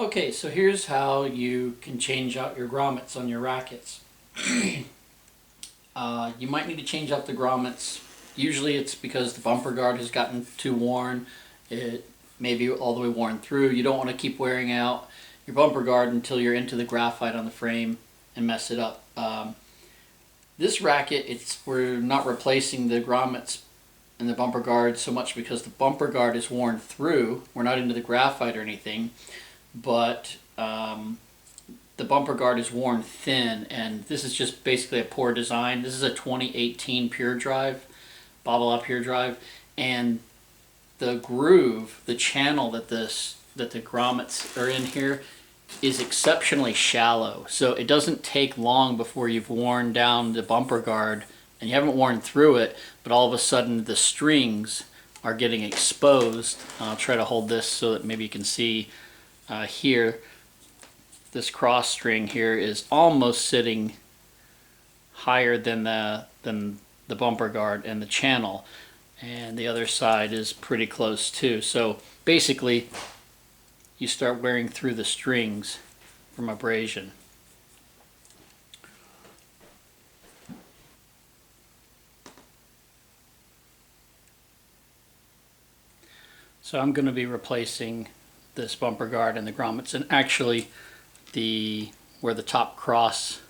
Okay, so here's how you can change out your grommets on your rackets. You might need to change out the grommets. Usually it's because the bumper guard has gotten too worn. It may be all the way worn through. You don't want to keep wearing out your bumper guard until you're into the graphite on the frame and mess it up. This racket, we're not replacing the grommets and the bumper guard so much because the bumper guard is worn through. We're not into the graphite or anything, but the bumper guard is worn thin, and this is just basically a poor design. This is a 2018 Pure Drive, Babolat Pure Drive, and the groove, the channel that the grommets are in here is exceptionally shallow. So it doesn't take long before you've worn down the bumper guard, and you haven't worn through it, but all of a sudden the strings are getting exposed. I'll try to hold this so that maybe you can see here. This cross string here is almost sitting higher than the bumper guard and the channel, and the other side is pretty close too. So basically you start wearing through the strings from abrasion. So I'm going to be replacing this bumper guard and the grommets, and actually where the top cross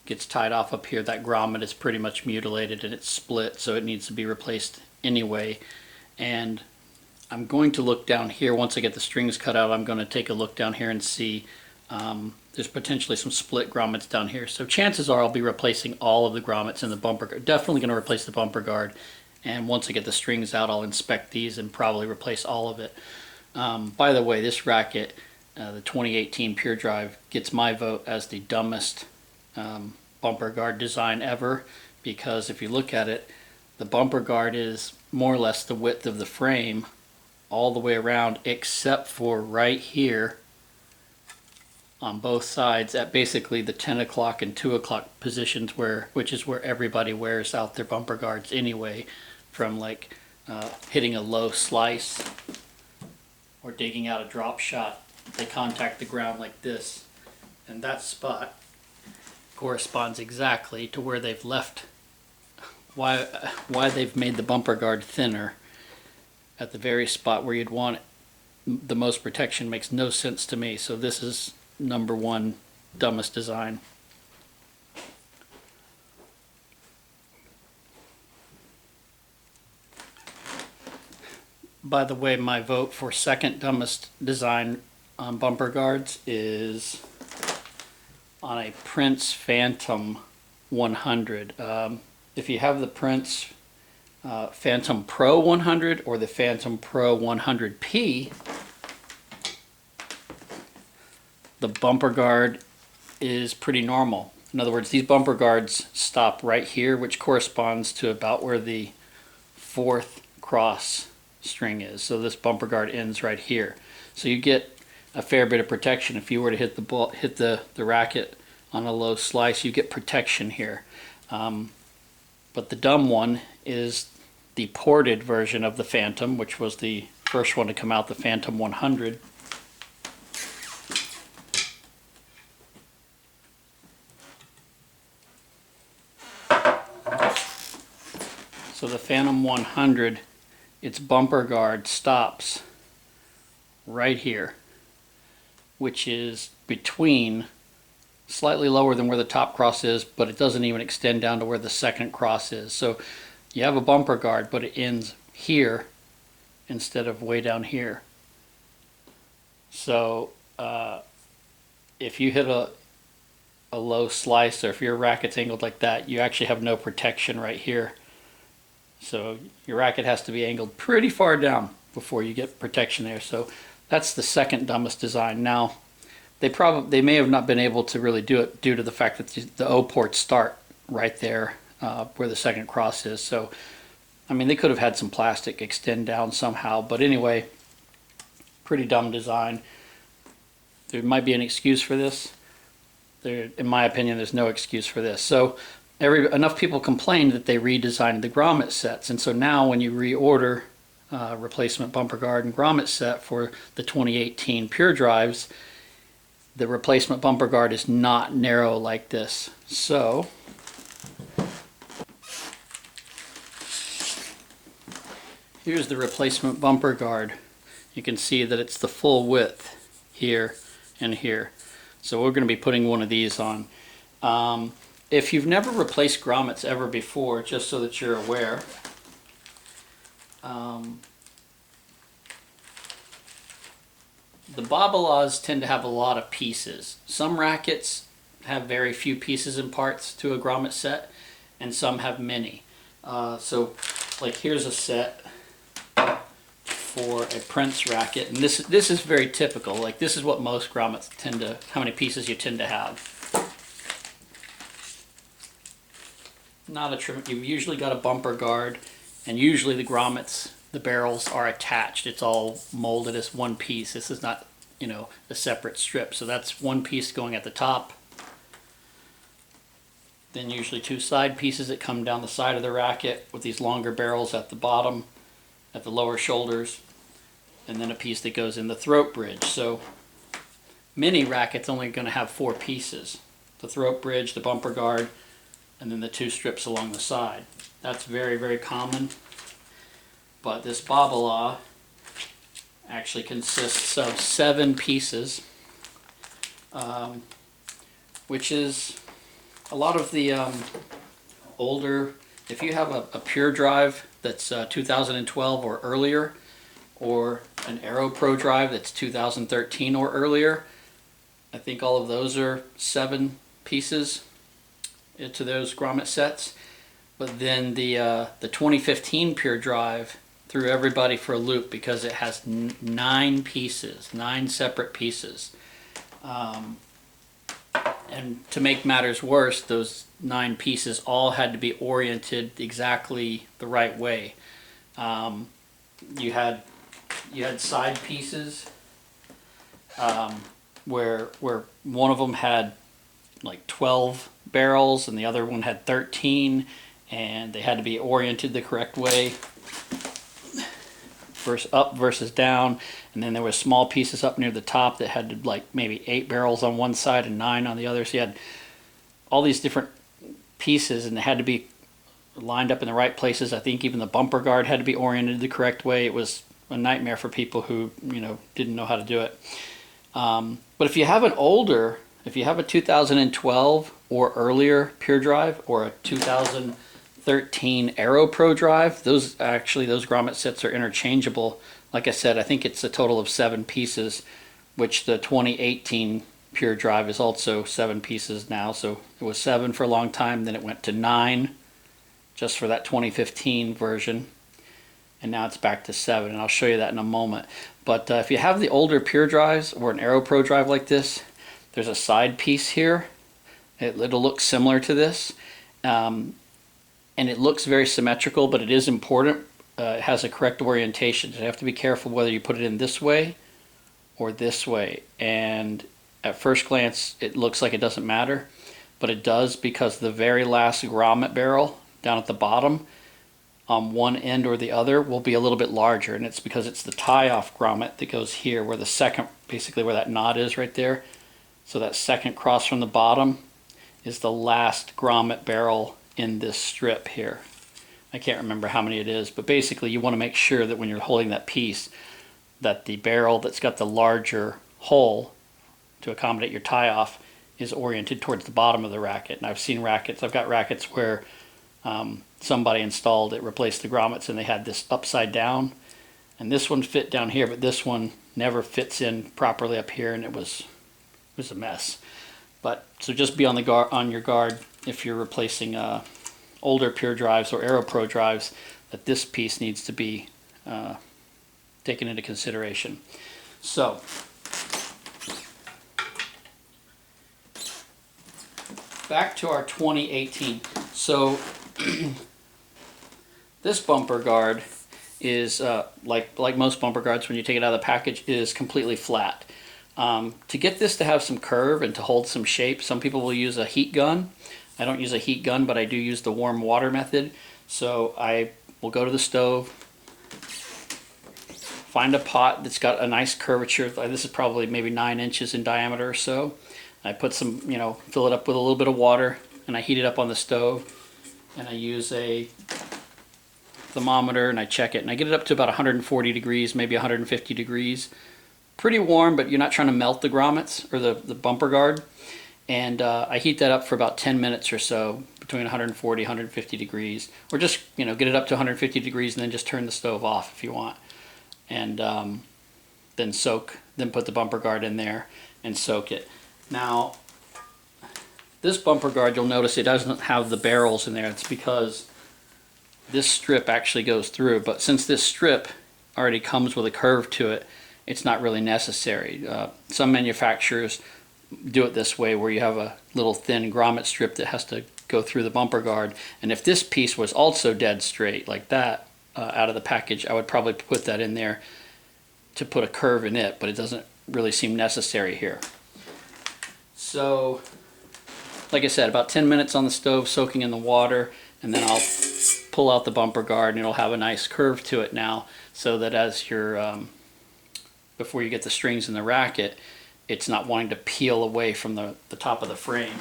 gets tied off up here, that grommet is pretty much mutilated and it's split, so it needs to be replaced anyway. And I'm going to look down here once I get the strings cut out. I'm going to take a look down here and see there's potentially some split grommets down here. So chances are I'll be replacing all of the grommets in the bumper guard. Definitely going to replace the bumper guard, and once I get the strings out I'll inspect these and probably replace all of it. By the way, this racket, the 2018 Pure Drive, gets my vote as the dumbest bumper guard design ever, because if you look at it, the bumper guard is more or less the width of the frame all the way around, except for right here on both sides at basically the 10 o'clock and 2 o'clock positions, which is where everybody wears out their bumper guards anyway, from like hitting a low slice or digging out a drop shot. They contact the ground like this, and that spot corresponds exactly to where they've left, why they've made the bumper guard thinner at the very spot where you'd want the most protection. Makes no sense to me. So this is number one dumbest design. By the way, my vote for second dumbest design on bumper guards is on a Prince Phantom 100. If you have the Prince Phantom Pro 100 or the Phantom Pro 100P, the bumper guard is pretty normal. In other words, these bumper guards stop right here, which corresponds to about where the fourth cross string is. So this bumper guard ends right here. So you get a fair bit of protection. If you were to hit the racket on a low slice, you get protection here. But the dumb one is the ported version of the Phantom, which was the first one to come out, the Phantom 100. So the Phantom 100, its bumper guard stops right here, which is between, slightly lower than where the top cross is, but it doesn't even extend down to where the second cross is. So you have a bumper guard, but it ends here instead of way down here. So if you hit a low slice, or if your racket's angled like that, you actually have no protection right here. So your racket has to be angled pretty far down before you get protection there. So that's the second dumbest design. Now, they may have not been able to really do it due to the fact that the O ports start right there where the second cross is. So, I mean, they could have had some plastic extend down somehow. But anyway, pretty dumb design. There might be an excuse for this. In my opinion, there's no excuse for this. So enough people complained that they redesigned the grommet sets, and so now when you reorder replacement bumper guard and grommet set for the 2018 Pure Drives, the replacement bumper guard is not narrow like this. So here's the replacement bumper guard. You can see that it's the full width here and here. So we're going to be putting one of these on. If you've never replaced grommets ever before, just so that you're aware, the Babalas tend to have a lot of pieces. Some rackets have very few pieces and parts to a grommet set, and some have many. So like here's a set for a Prince racket, and this is very typical. Like this is what most grommets tend to, how many pieces you tend to have. Not a trim. You've usually got a bumper guard, and usually the grommets, the barrels are attached. It's all molded as one piece. This is not, you know, a separate strip. So that's one piece going at the top. Then usually two side pieces that come down the side of the racket with these longer barrels at the bottom, at the lower shoulders, and then a piece that goes in the throat bridge. So mini rackets only going to have 4 pieces: the throat bridge, the bumper guard, and then the 2 strips along the side. That's very, very common. But this Babala actually consists of 7 pieces, which is a lot of the older, if you have a Pure Drive that's 2012 or earlier, or an Aero Pro Drive that's 2013 or earlier, I think all of those are 7 pieces to those grommet sets. But then the 2015 Pure Drive threw everybody for a loop because it has 9 pieces, 9 separate pieces. And to make matters worse, those 9 pieces all had to be oriented exactly the right way. You had side pieces where one of them had like 12 barrels and the other one had 13, and they had to be oriented the correct way, up versus down. And then there were small pieces up near the top that had like maybe 8 barrels on one side and 9 on the other. So you had all these different pieces, and they had to be lined up in the right places. I think even the bumper guard had to be oriented the correct way. It was a nightmare for people who, you know, didn't know how to do it. But if you have an older, if you have a 2012 or earlier Pure Drive, or a 2013 Aero Pro Drive, those grommet sets are interchangeable. Like I said, I think it's a total of 7 pieces, which the 2018 Pure Drive is also 7 pieces now. So it was 7 for a long time, then it went to 9 just for that 2015 version, and now it's back to 7, and I'll show you that in a moment. But if you have the older Pure Drives or an Aero Pro Drive like this, there's a side piece here. It'll look similar to this, and it looks very symmetrical, but it is important. It has a correct orientation. So you have to be careful whether you put it in this way or this way. And at first glance, it looks like it doesn't matter, but it does, because the very last grommet barrel down at the bottom, on one end or the other, will be a little bit larger, and it's because it's the tie-off grommet that goes here, where the second, basically where that knot is right there. So that second cross from the bottom is the last grommet barrel in this strip here. I can't remember how many it is, but basically you want to make sure that when you're holding that piece, that the barrel that's got the larger hole to accommodate your tie-off is oriented towards the bottom of the racket. And I've seen rackets, I've got rackets where somebody installed it, replaced the grommets, and they had this upside down, and this one fit down here, but this one never fits in properly up here, and it was a mess. But so just be on your guard if you're replacing older Pure Drives or Aero Pro Drives, that this piece needs to be taken into consideration. So back to our 2018. So this bumper guard is like most bumper guards, when you take it out of the package, is completely flat. To get this to have some curve and to hold some shape, some people will use a heat gun. I don't use a heat gun, but I do use the warm water method. So I will go to the stove, find a pot that's got a nice curvature. This is probably maybe 9 inches in diameter or so. I put some, fill it up with a little bit of water, and I heat it up on the stove, and I use a thermometer and I check it, and I get it up to about 140 degrees, maybe 150 degrees. Pretty warm, but you're not trying to melt the grommets or the bumper guard. And I heat that up for about 10 minutes or so, between 140 and 150 degrees, or just get it up to 150 degrees and then just turn the stove off if you want, and then put the bumper guard in there and soak it. Now this bumper guard, you'll notice it doesn't have the barrels in there. It's because this strip actually goes through, but since this strip already comes with a curve to it, it's not really necessary. Some manufacturers do it this way, where you have a little thin grommet strip that has to go through the bumper guard, and if this piece was also dead straight like that out of the package, I would probably put that in there to put a curve in it, but it doesn't really seem necessary here. So like I said, about 10 minutes on the stove soaking in the water, and then I'll pull out the bumper guard and it'll have a nice curve to it now, so that as you're before you get the strings in the racket, it's not wanting to peel away from the top of the frame.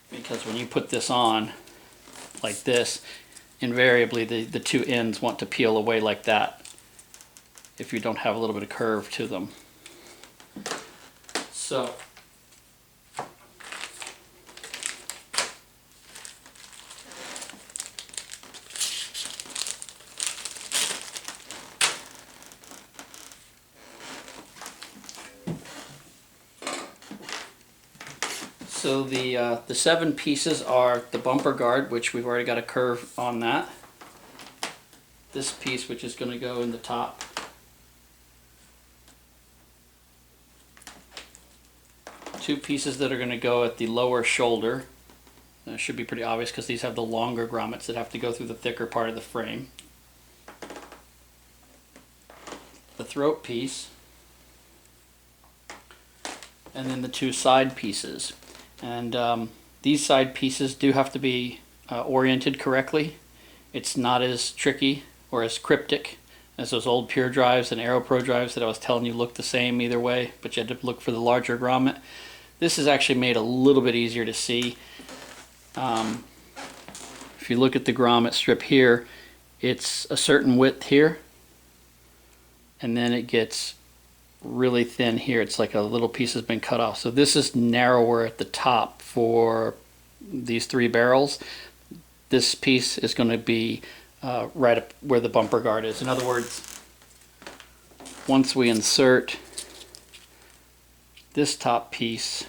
Because when you put this on like this, invariably the two ends want to peel away like that if you don't have a little bit of curve to them. So the 7 pieces are the bumper guard, which we've already got a curve on that. This piece, which is going to go in the top. Two pieces that are going to go at the lower shoulder. That should be pretty obvious because these have the longer grommets that have to go through the thicker part of the frame. The throat piece. And then the 2 side pieces. And these side pieces do have to be oriented correctly. It's not as tricky or as cryptic as those old Pure drives and Aero Pro drives that I was telling you look the same either way, but you had to look for the larger grommet. This is actually made a little bit easier to see. If you look at the grommet strip here, it's a certain width here, and then it gets really thin here. It's like a little piece has been cut off. So this is narrower at the top for these 3 barrels. This piece is going to be right up where the bumper guard is. In other words, once we insert this top piece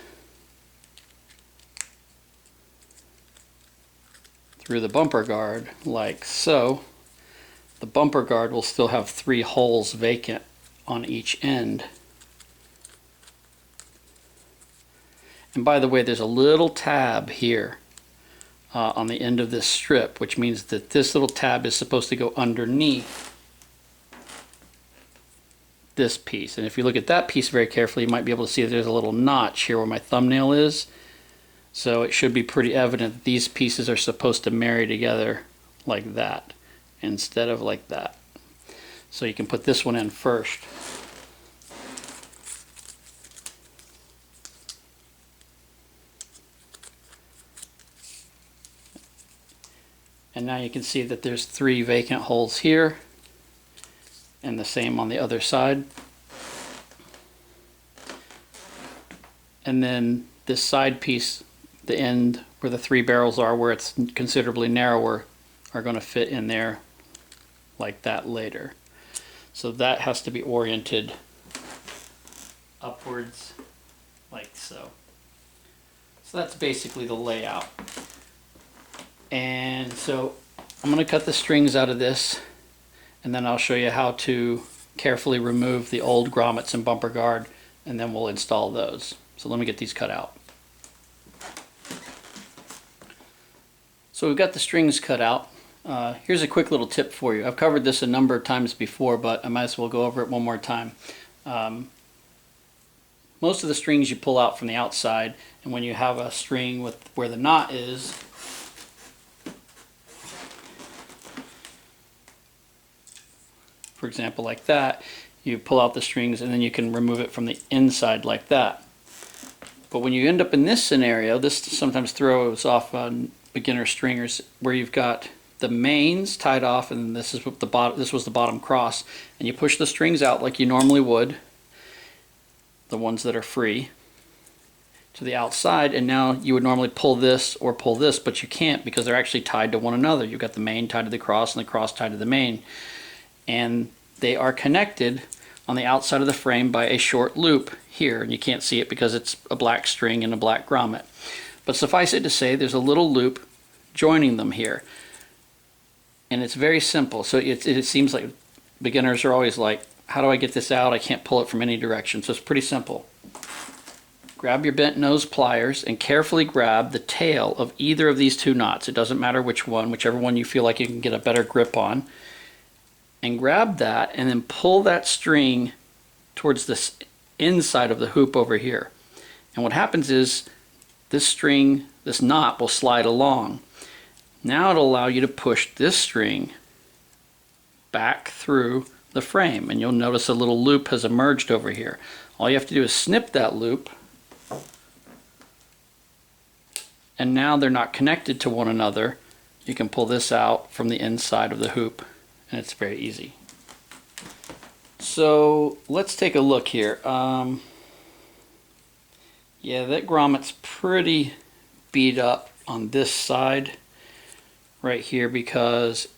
through the bumper guard like so, the bumper guard will still have 3 holes vacant on each end. And by the way, there's a little tab here on the end of this strip, which means that this little tab is supposed to go underneath this piece. And if you look at that piece very carefully, you might be able to see that there's a little notch here where my thumbnail is. So it should be pretty evident that these pieces are supposed to marry together like that instead of like that. So you can put this one in first. And now you can see that there's 3 vacant holes here, and the same on the other side. And then this side piece, the end where the 3 barrels are, where it's considerably narrower, are going to fit in there like that later. So that has to be oriented upwards like so. So that's basically the layout. And so I'm going to cut the strings out of this, and then I'll show you how to carefully remove the old grommets and bumper guard, and then we'll install those. So let me get these cut out. So we've got the strings cut out. Here's a quick little tip for you. I've covered this a number of times before, but I might as well go over it one more time. Most of the strings you pull out from the outside, and when you have a string with where the knot is, for example, like that, you pull out the strings and then you can remove it from the inside like that. But when you end up in this scenario, this sometimes throws off beginner stringers where you've got the mains tied off, and this is what the bottom. This was the bottom cross, and you push the strings out like you normally would, the ones that are free, to the outside, and now you would normally pull this or pull this, but you can't because they're actually tied to one another. You've got the main tied to the cross and the cross tied to the main, and they are connected on the outside of the frame by a short loop here, and you can't see it because it's a black string and a black grommet. But suffice it to say, there's a little loop joining them here, and it's very simple. So it seems like beginners are always like, how do I get this out? I can't pull it from any direction. So it's pretty simple. Grab your bent nose pliers and carefully grab the tail of either of these two knots. It doesn't matter which one, whichever one you feel like you can get a better grip on. And grab that and then pull that string towards this inside of the hoop over here. And what happens is this string, this knot will slide along. Now it'll allow you to push this string back through the frame, and you'll notice a little loop has emerged over here. All you have to do is snip that loop, and now they're not connected to one another. You can pull this out from the inside of the hoop, and it's very easy. So let's take a look here. Yeah, that grommet's pretty beat up on this side right here because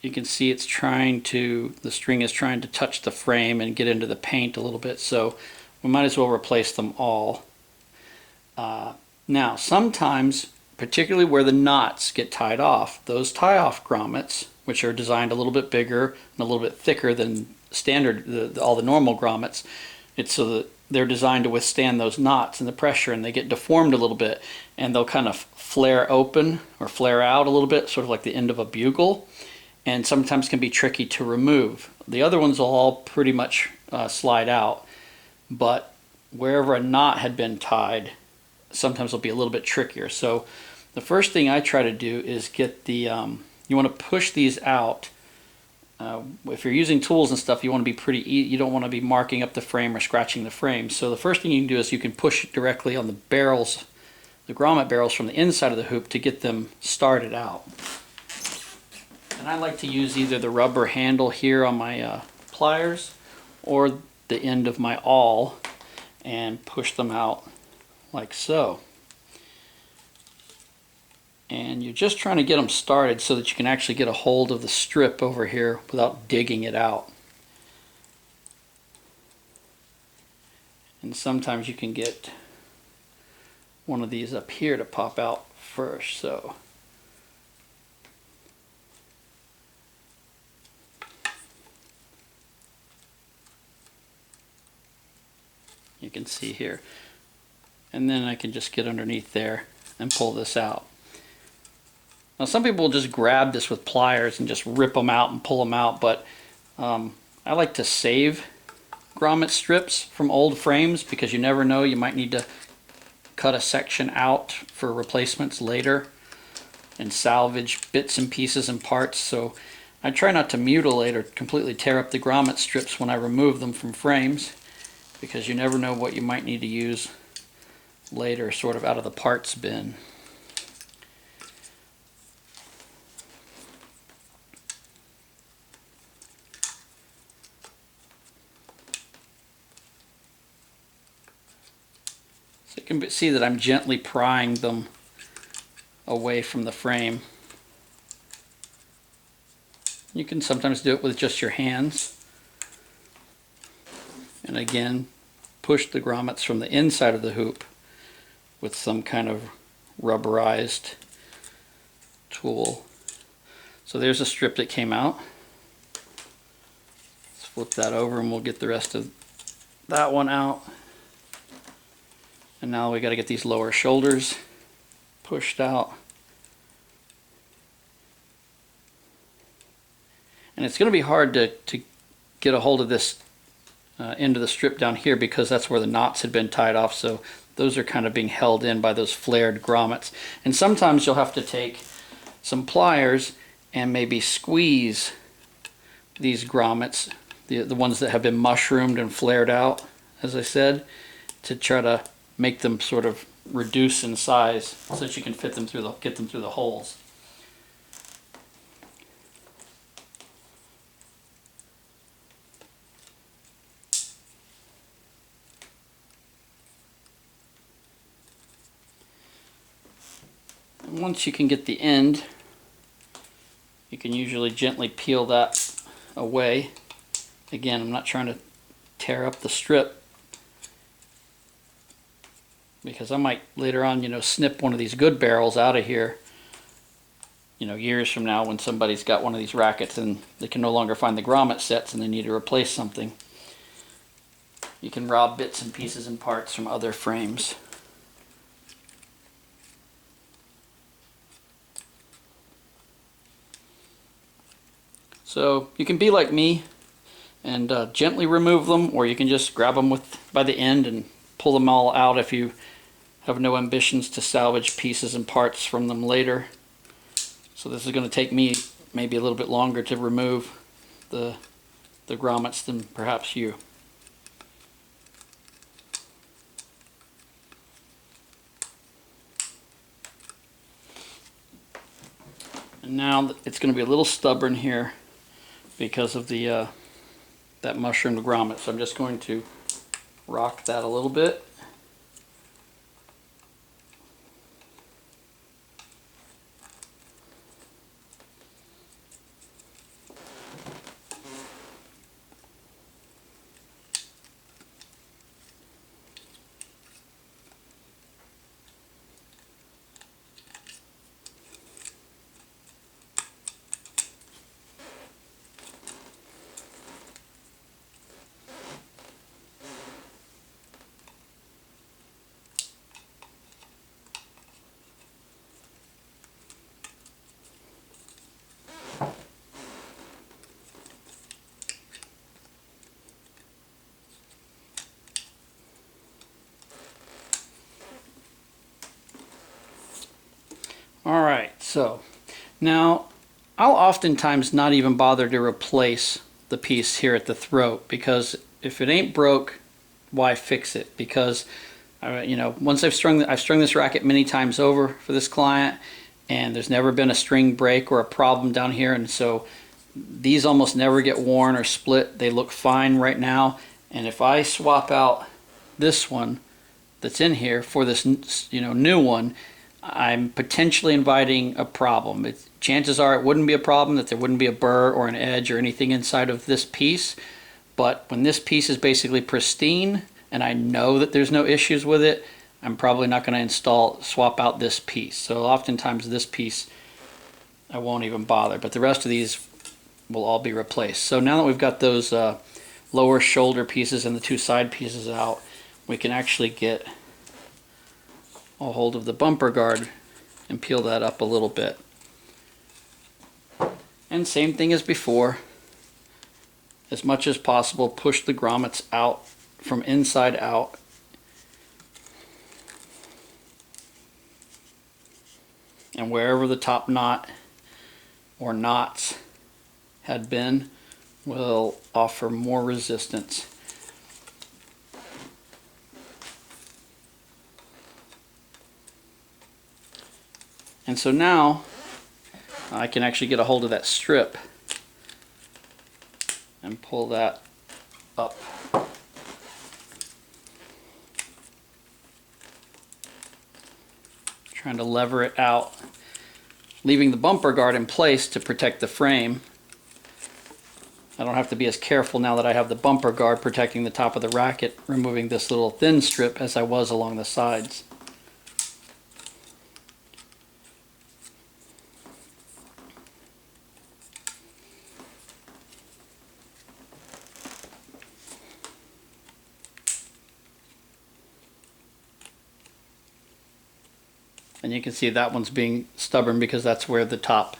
you can see it's trying to, the string is trying to touch the frame and get into the paint a little bit, so we might as well replace them all. Now, sometimes, particularly where the knots get tied off, those tie-off grommets, which are designed a little bit bigger and a little bit thicker than standard, all the normal grommets, it's so that they're designed to withstand those knots and the pressure, and they get deformed a little bit, and they'll kind of flare open or flare out a little bit, sort of like the end of a bugle, and sometimes can be tricky to remove. The other ones will all pretty much slide out, but wherever a knot had been tied, sometimes it'll be a little bit trickier. So the first thing I try to do is get the, you want to push these out. If you're using tools and stuff, you want to be you don't want to be marking up the frame or scratching the frame. So the first thing you can do is you can push it directly on the barrels, the grommet barrels from the inside of the hoop to get them started out. And I like to use either the rubber handle here on my pliers or the end of my awl and push them out like so. And you're just trying to get them started so that you can actually get a hold of the strip over here without digging it out. And sometimes you can get one of these up here to pop out first. So you can see here. And then I can just get underneath there and pull this out. Now some people will just grab this with pliers and just rip them out and pull them out, but I like to save grommet strips from old frames because you never know, you might need to cut a section out for replacements later and salvage bits and pieces and parts. So I try not to mutilate or completely tear up the grommet strips when I remove them from frames, because you never know what you might need to use later, sort of out of the parts bin. So you can see that I'm gently prying them away from the frame. You can sometimes do it with just your hands. And again, push the grommets from the inside of the hoop with some kind of rubberized tool. So there's a strip that came out. Let's flip that over and we'll get the rest of that one out. And now we got to get these lower shoulders pushed out. And it's going to be hard to get a hold of this end of the strip down here because that's where the knots had been tied off, so those are kind of being held in by those flared grommets. And sometimes you'll have to take some pliers and maybe squeeze these grommets the ones that have been mushroomed and flared out, as I said, to try to make them sort of reduce in size so that you can fit them through get them through the holes. And once you can get the end, you can usually gently peel that away. Again, I'm not trying to tear up the strip, because I might later on, snip one of these good barrels out of here, years from now when somebody's got one of these rackets and they can no longer find the grommet sets and they need to replace something. You can rob bits and pieces and parts from other frames. So you can be like me and gently remove them, or you can just grab them by the end and pull them all out if you have no ambitions to salvage pieces and parts from them later. So this is going to take me maybe a little bit longer to remove the grommets than perhaps you. And now it's going to be a little stubborn here because of the that mushroomed grommet. So I'm just going to rock that a little bit. Alright, so now I'll oftentimes not even bother to replace the piece here at the throat, because if it ain't broke, why fix it? Because once I've strung this racket many times over for this client, and there's never been a string break or a problem down here, and so these almost never get worn or split. They look fine right now, and if I swap out this one that's in here for this new one, I'm potentially inviting a problem. Chances are it wouldn't be a problem, that there wouldn't be a burr or an edge or anything inside of this piece. But when this piece is basically pristine and I know that there's no issues with it, I'm probably not going to swap out this piece. So oftentimes this piece I won't even bother, but the rest of these will all be replaced. So now that we've got those lower shoulder pieces and the two side pieces out, we can actually get a hold of the bumper guard and peel that up a little bit. And same thing as before, as much as possible push the grommets out from inside out. And wherever the top knot or knots had been will offer more resistance. And so now I can actually get a hold of that strip and pull that up. Trying to lever it out, leaving the bumper guard in place to protect the frame. I don't have to be as careful now that I have the bumper guard protecting the top of the racket, removing this little thin strip as I was along the sides. And you can see that one's being stubborn because that's where the top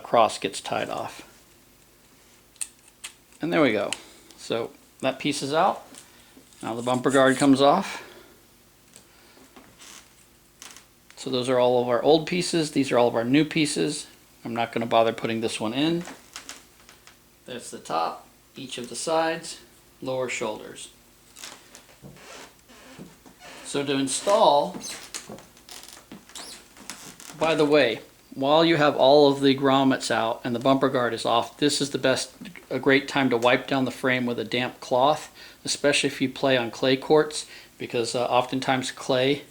cross gets tied off. And there we go. So that piece is out. Now the bumper guard comes off. So those are all of our old pieces. These are all of our new pieces. I'm not going to bother putting this one in. There's the top. each of the sides, lower shoulders. So to install, by the way, while you have all of the grommets out and the bumper guard is off, this is a great time to wipe down the frame with a damp cloth, especially if you play on clay courts, because oftentimes clay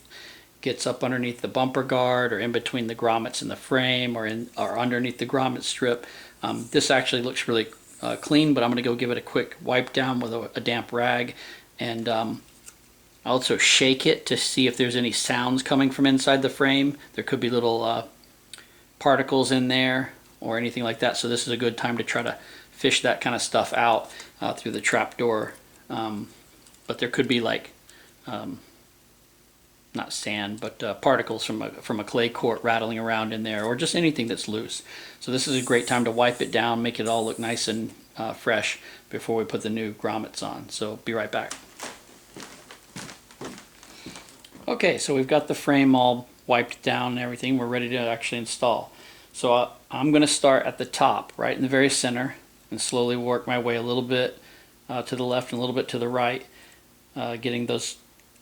gets up underneath the bumper guard or in between the grommets and the frame, or underneath the grommet strip. This actually looks really clean, but I'm going to go give it a quick wipe down with a damp rag, and also shake it to see if there's any sounds coming from inside the frame. There could be little particles in there or anything like that, so this is a good time to try to fish that kind of stuff out through the trap door. But there could be like not sand, but particles from a clay court rattling around in there, or just anything that's loose. So this is a great time to wipe it down, make it all look nice and fresh before we put the new grommets on. So be right back. Okay, so we've got the frame all wiped down and everything. We're ready to actually install. So I'm going to start at the top, right in the very center, and slowly work my way a little bit to the left and a little bit to the right, getting those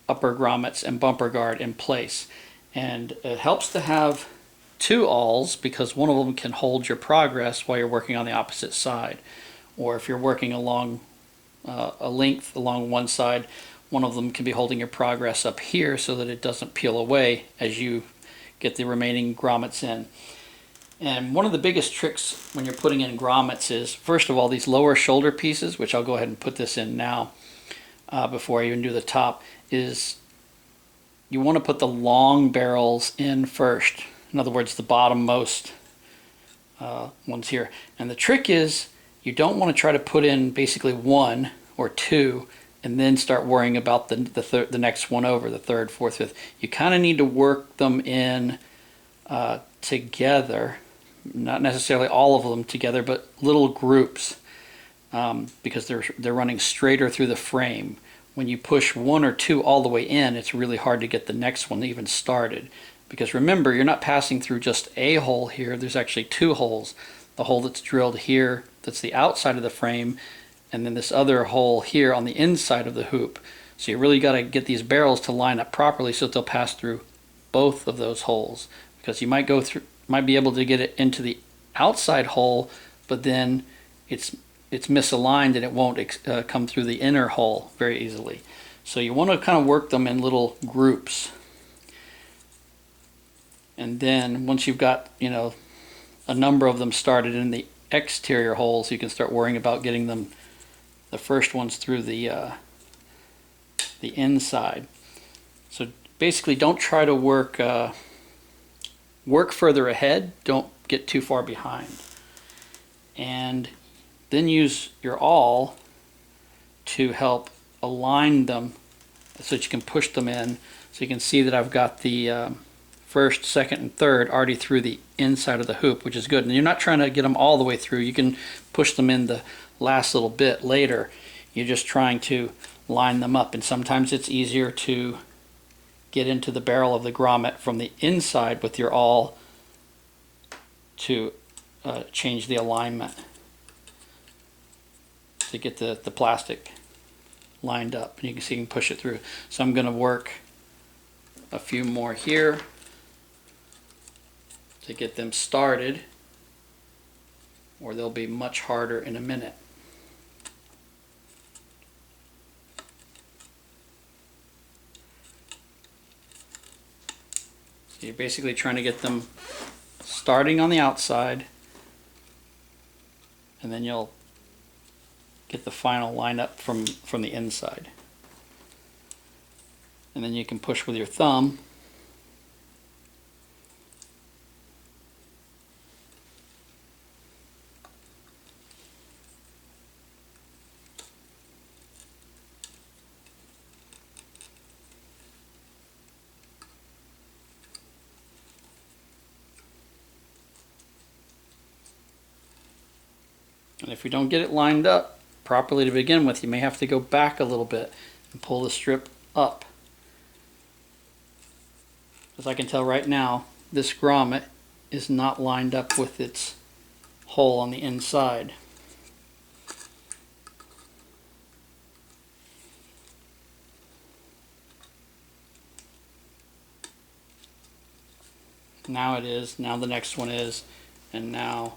upper grommets and bumper guard in place. And it helps to have two awls, because one of them can hold your progress while you're working on the opposite side. Or if you're working along a length along one side, one of them can be holding your progress up here so that it doesn't peel away as you get the remaining grommets in. And one of the biggest tricks when you're putting in grommets is, first of all, these lower shoulder pieces, which I'll go ahead and put this in now before I even do the top, is you want to put the long barrels in first. In other words, the bottommost ones here. And the trick is, you don't want to try to put in basically one or two and then start worrying about the next one over, the third, fourth, fifth. You kind of need to work them in together, not necessarily all of them together, but little groups, because they're running straighter through the frame. When you push one or two all the way in, it's really hard to get the next one even started. Because remember, you're not passing through just a hole here, there's actually two holes. The hole that's drilled here, that's the outside of the frame, and then this other hole here on the inside of the hoop. So you really got to get these barrels to line up properly so that they'll pass through both of those holes. Because you might be able to get it into the outside hole, but then it's misaligned and it won't come through the inner hole very easily. So you want to kind of work them in little groups. And then once you've got, you know, a number of them started in the exterior holes, you can start worrying about getting them, the first ones, through the inside. So basically, don't try to work further ahead. Don't get too far behind. And then use your awl to help align them so that you can push them in. So you can see that I've got the first, second, and third already through the inside of the hoop, which is good. And you're not trying to get them all the way through. You can push them in the last little bit later. You're just trying to line them up. And sometimes it's easier to get into the barrel of the grommet from the inside with your awl to change the alignment to get the plastic lined up. And you can see you can push it through. So I'm going to work a few more here to get them started, or they'll be much harder in a minute. So you're basically trying to get them starting on the outside, and then you'll get the final lineup from the inside. And then you can push with your thumb and if you don't get it lined up properly to begin with, you may have to go back a little bit and pull the strip up. As I can tell right now, this grommet is not lined up with its hole on the inside. Now it is, now the next one is, and now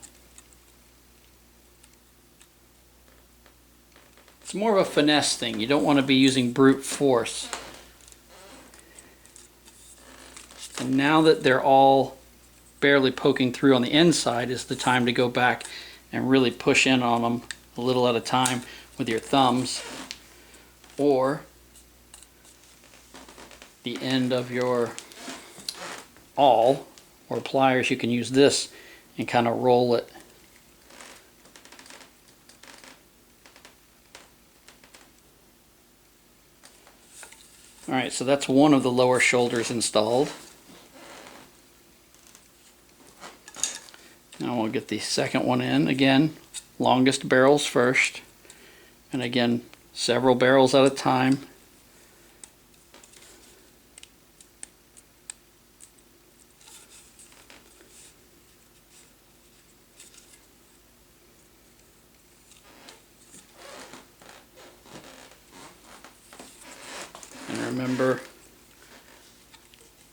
it's more of a finesse thing. You don't want to be using brute force. And now that they're all barely poking through on the inside is the time to go back and really push in on them a little at a time with your thumbs, or the end of your awl or pliers. You can use this and kind of roll it. Alright, so that's one of the lower shoulders installed. Now we'll get the second one in. Again, longest barrels first, and again, several barrels at a time. And remember,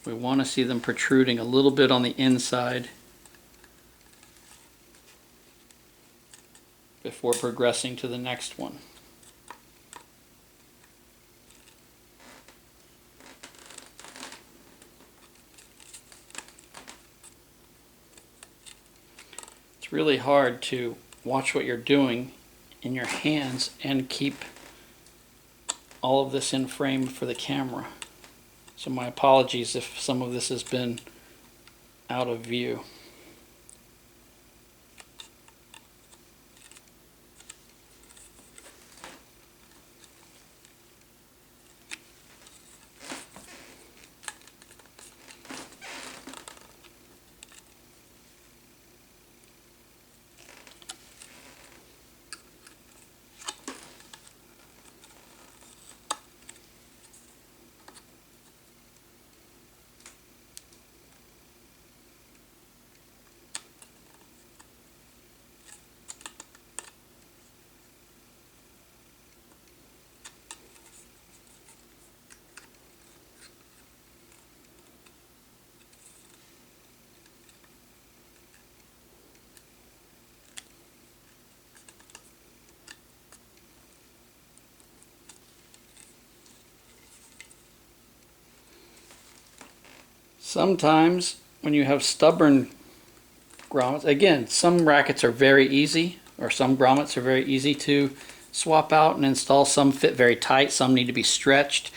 we want to see them protruding a little bit on the inside before progressing to the next one. It's really hard to watch what you're doing in your hands and keep all of this in frame for the camera. So my apologies if some of this has been out of view. Sometimes when you have stubborn grommets, again, some rackets are very easy, or some grommets are very easy to swap out and install. Some fit very tight, some need to be stretched,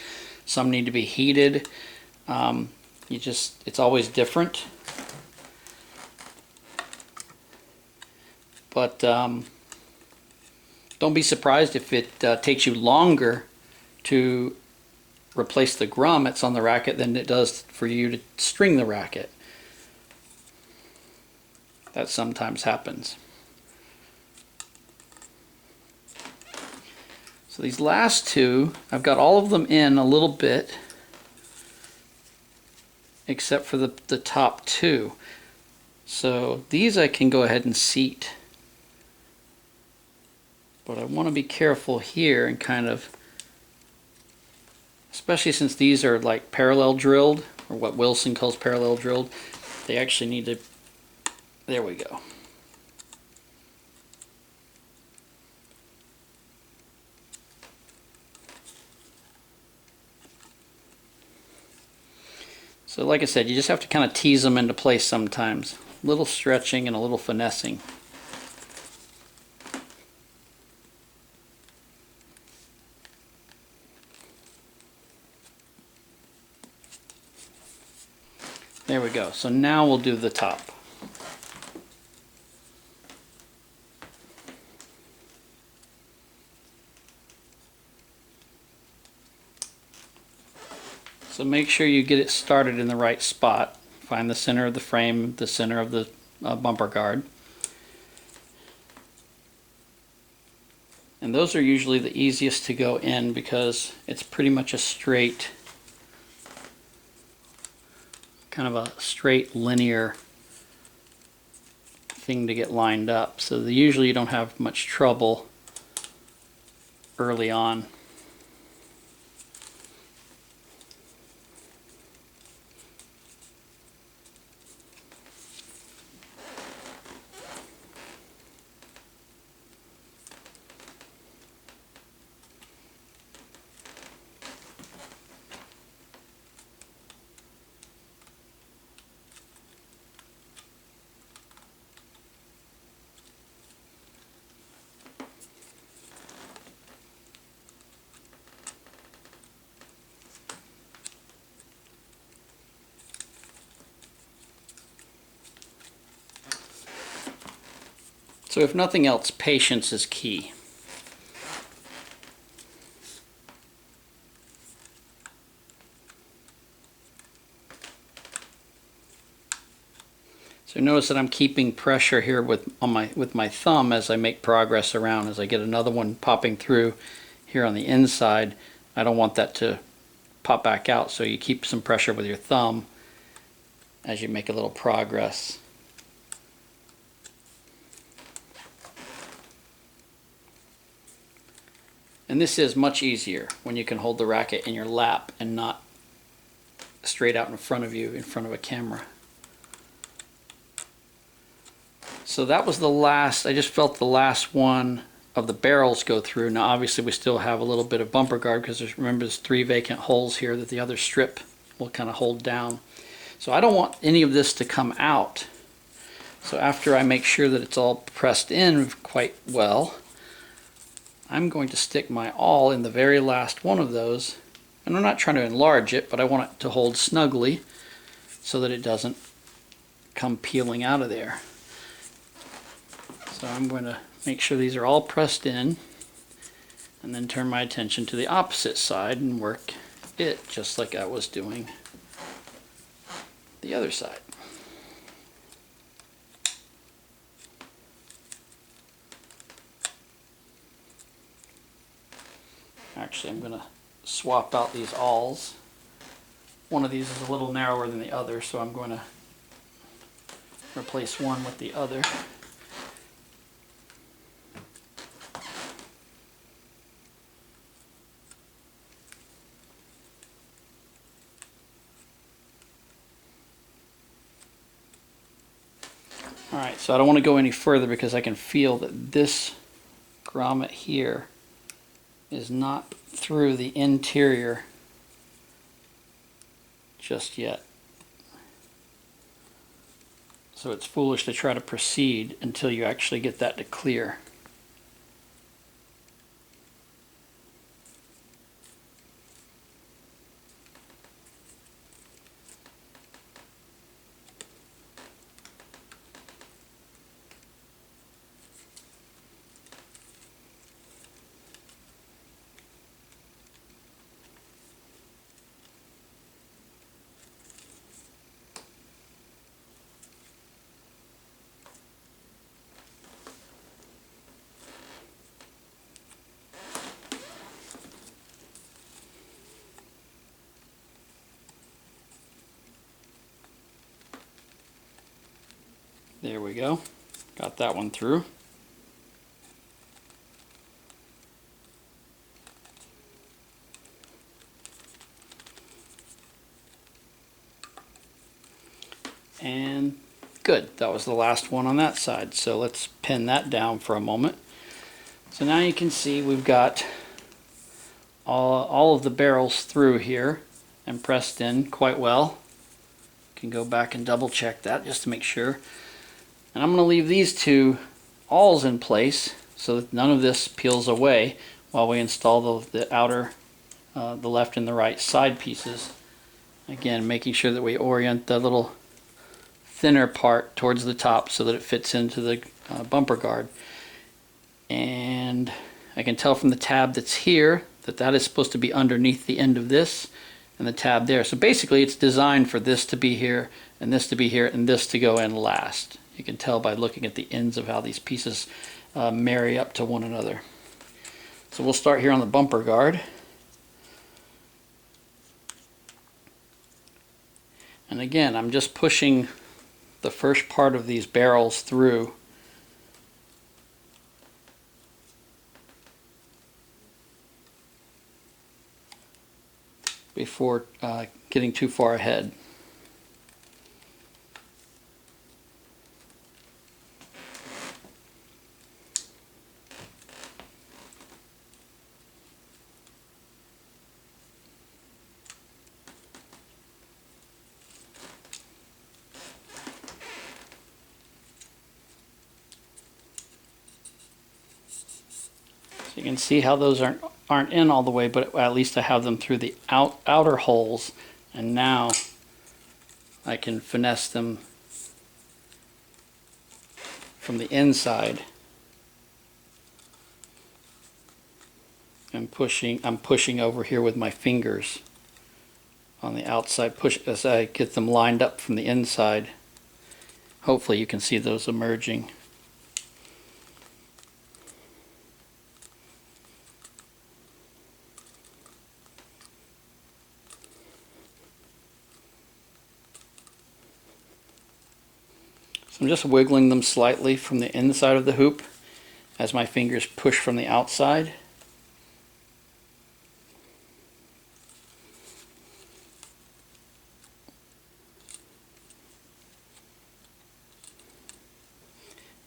some need to be heated. It's always different. But don't be surprised if it takes you longer to replace the grommets on the racket than it does for you to string the racket. That sometimes happens. So these last two, I've got all of them in a little bit, except for the top two. So these I can go ahead and seat. But I want to be careful here and kind of, especially since these are like parallel drilled, or what Wilson calls parallel drilled, they actually need to, there we go. So like I said, you just have to kind of tease them into place sometimes. A little stretching and a little finessing. There we go. So now we'll do the top. So make sure you get it started in the right spot. Find the center of the frame, the center of the bumper guard. And those are usually the easiest to go in because it's pretty much a straight, kind of a straight linear thing to get lined up. So usually you don't have much trouble early on. So if nothing else, patience is key. So notice that I'm keeping pressure here with my thumb as I make progress around. As I get another one popping through here on the inside, I don't want that to pop back out, so you keep some pressure with your thumb as you make a little progress. And this is much easier when you can hold the racket in your lap and not straight out in front of you, in front of a camera. So that was the last, I just felt the last one of the barrels go through. Now obviously we still have a little bit of bumper guard because remember there's 3 vacant holes here that the other strip will kind of hold down. So I don't want any of this to come out. So after I make sure that it's all pressed in quite well, I'm going to stick my awl in the very last one of those. And I'm not trying to enlarge it, but I want it to hold snugly so that it doesn't come peeling out of there. So I'm going to make sure these are all pressed in and then turn my attention to the opposite side and work it just like I was doing the other side. Actually, I'm going to swap out these awls. One of these is a little narrower than the other, so I'm going to replace one with the other. Alright, so I don't want to go any further because I can feel that this grommet here is not through the interior just yet. So it's foolish to try to proceed until you actually get that to clear. There we go. Got that one through. And good. That was the last one on that side. So let's pin that down for a moment. So now you can see we've got all of the barrels through here and pressed in quite well. You can go back and double check that just to make sure. And I'm going to leave these 2 awls in place so that none of this peels away while we install the outer, the left and the right side pieces. Again, making sure that we orient the little thinner part towards the top so that it fits into the bumper guard. And I can tell from the tab that's here that that is supposed to be underneath the end of this and the tab there. So basically it's designed for this to be here and this to be here and this to go in last. You can tell by looking at the ends of how these pieces marry up to one another. So we'll start here on the bumper guard. And again, I'm just pushing the first part of these barrels through. Before getting too far ahead. So you can see how those aren't in all the way, but at least I have them through the outer holes, and now I can finesse them from the inside I'm pushing over here with my fingers on the outside, push as I get them lined up from the inside. Hopefully you can see those emerging. So I'm just wiggling them slightly from the inside of the hoop as my fingers push from the outside.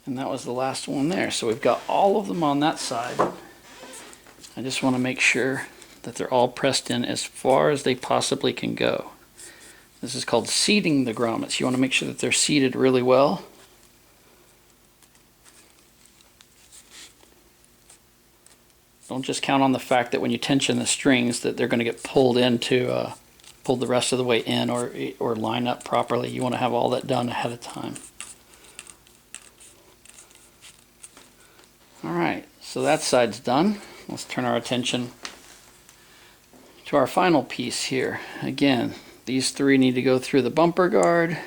And that was the last one there. So we've got all of them on that side. I just want to make sure that they're all pressed in as far as they possibly can go. This is called seating the grommets. You want to make sure that they're seated really well. Don't just count on the fact that when you tension the strings that they're going to get pulled into, pulled the rest of the way in or line up properly. You want to have all that done ahead of time. Alright, so that side's done. Let's turn our attention to our final piece here. Again, these three need to go through the bumper guard.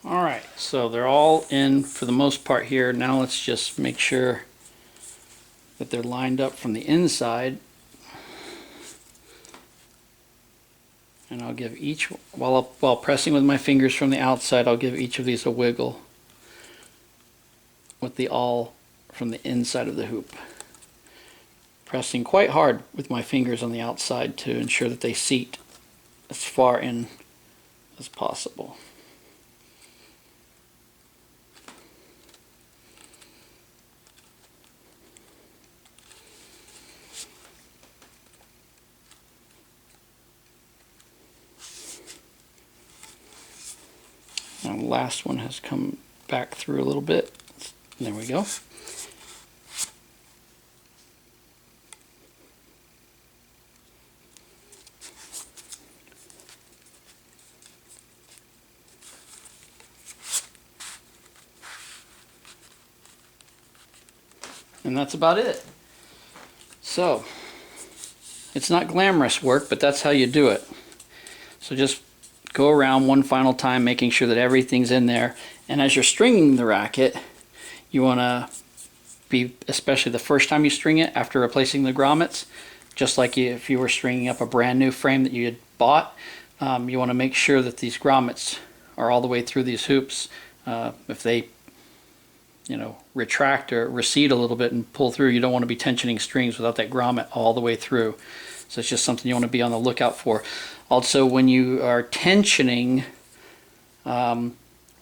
Alright, so they're all in for the most part here. Now let's just make sure that they're lined up from the inside. And I'll give each, while pressing with my fingers from the outside, I'll give each of these a wiggle with the awl from the inside of the hoop. Pressing quite hard with my fingers on the outside to ensure that they seat as far in as possible. And the last one has come back through a little bit. There we go. And that's about it. So, it's not glamorous work, but that's how you do it. So just go around one final time making sure that everything's in there. And as you're stringing the racket, you want to be, especially the first time you string it after replacing the grommets, just like if you were stringing up a brand new frame that you had bought, you want to make sure that these grommets are all the way through these hoops. If they retract or recede a little bit and pull through, you don't want to be tensioning strings without that grommet all the way through. So it's just something you want to be on the lookout for. Also, when you are tensioning,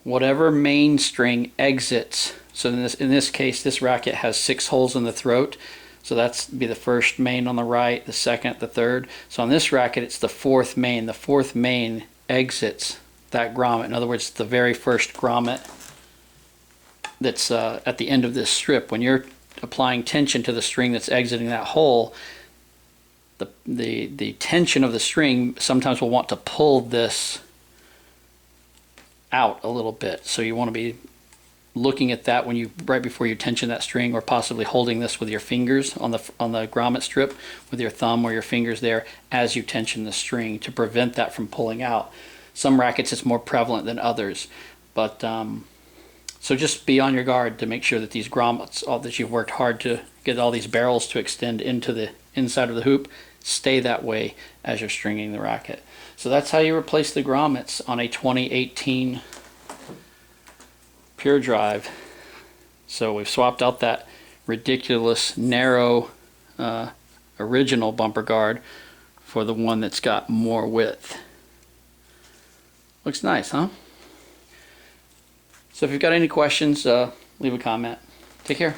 whatever main string exits, so in this case, this racket has 6 holes in the throat, so that's be the first main on the right, the second, the third. So on this racket, it's the fourth main. The fourth main exits that grommet. In other words, the very first grommet that's at the end of this strip. When you're applying tension to the string that's exiting that hole, the tension of the string sometimes will want to pull this out a little bit. So you want to be looking at that when you right before you tension that string, or possibly holding this with your fingers on the grommet strip with your thumb or your fingers there as you tension the string to prevent that from pulling out. Some rackets it's more prevalent than others, but so just be on your guard to make sure that these grommets, all that you've worked hard to get all these barrels to extend into the inside of the hoop, stay that way as you're stringing the racket. So that's how you replace the grommets on a 2018 Pure Drive. So we've swapped out that ridiculous narrow original bumper guard for the one that's got more width. Looks nice, huh? So if you've got any questions, leave a comment. Take care.